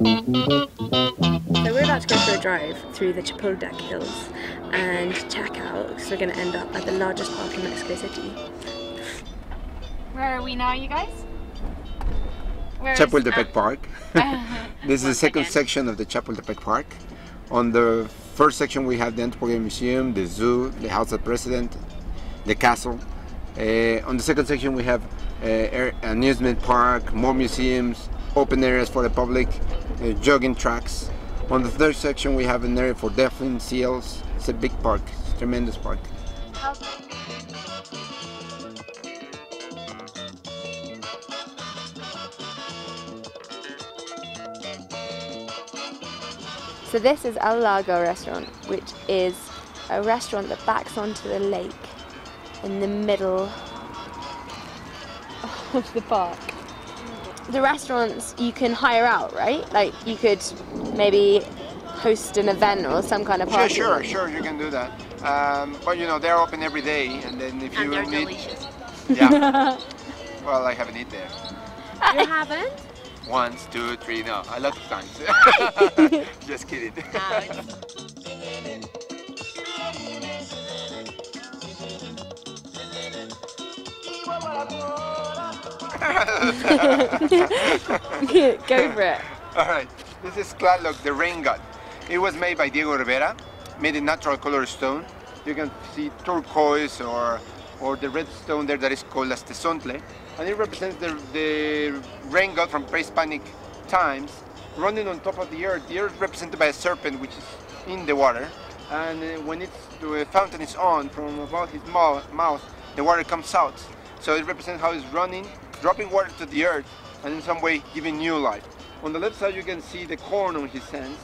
So we're about to go for a drive through the Chapultec hills and check out, because we're going to end up at the largest park in Mexico City. Where are we now, you guys? Chapultec Park. This is the second section of the Chapultec Park. On the first section we have the Anthropology Museum, the zoo, the House of the President, the castle. On the second section we have amusement park, more museums, open areas for the public, jogging tracks. On the third section we have an area for dolphins, seals. It's a big park, it's a tremendous park. So this is El Lago restaurant, which is a restaurant that backs onto the lake in the middle of the park. The restaurants you can hire out, right? Like you could maybe host an event or some kind of party. Sure, you can do that. But you know, they're open every day, and then if you they're need... delicious. Yeah. Well, I haven't eaten there. You haven't? Once, two, three, no, a lot of times. Just kidding. Go for it. Alright, this is Tlaloc, the rain god. It was made by Diego Rivera, made in natural color stone. You can see turquoise or the red stone there that is called as tezontle. And it represents the rain god from pre-Hispanic times, running on top of the earth. The earth is represented by a serpent which is in the water. And when the fountain is on, from about his mouth, the water comes out. So it represents how he's running, dropping water to the earth, and in some way giving new life. On the left side you can see the corn on his hands,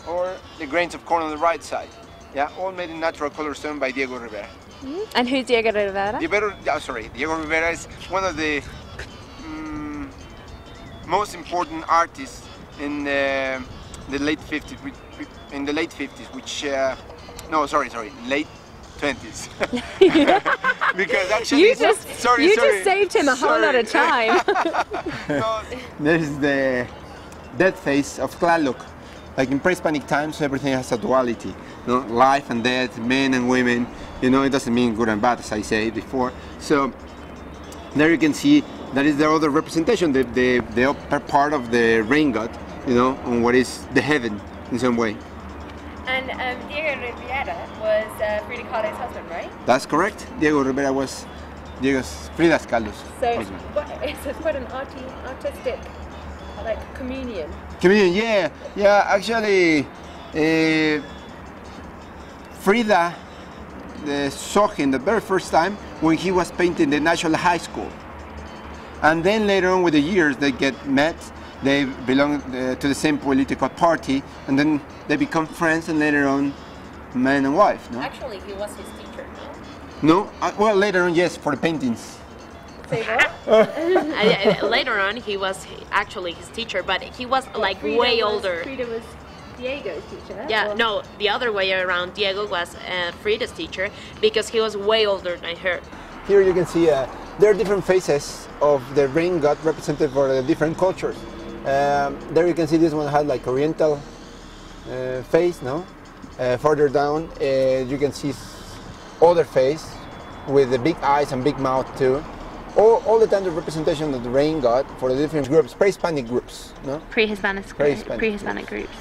or the grains of corn on the right side. Yeah, all made in natural color stone by Diego Rivera. And who's Diego Rivera? Diego Rivera is one of the most important artists in the late 50s. In the late 50s, which late 20s. Because actually, you just saved him a whole lot of time. No, this is the death phase of Tlaloc. Like in pre-Hispanic times, everything has a duality. You know, life and death, men and women. You know, it doesn't mean good and bad, as I said before. So there you can see that is the other representation, the upper part of the rain god. You know, on what is the heaven in some way. And Diego Rivera was Frida Kahlo's husband, right? That's correct. Diego Rivera was Frida Kahlo's husband. So it's quite an artistic, like communion. Communion, yeah. Actually, Frida saw him the very first time when he was painting the National High School, and then later on with the years they get met. They belong to the same political party, and then they become friends, and later on, man and wife. No? Actually, he was his teacher. No? Well, later on, yes, for the paintings. Say what? Later on, he was actually his teacher, but he was like way older. Frida was Diego's teacher? Yeah, no, the other way around. Diego was Frida's teacher because he was way older than her. Here you can see there are different faces of the rain god represented for the different cultures. There you can see this one had like oriental face, no? Further down you can see other face with the big eyes and big mouth too. All the time the representation of the rain god for the different groups, pre-Hispanic groups, no? Pre-Hispanic groups.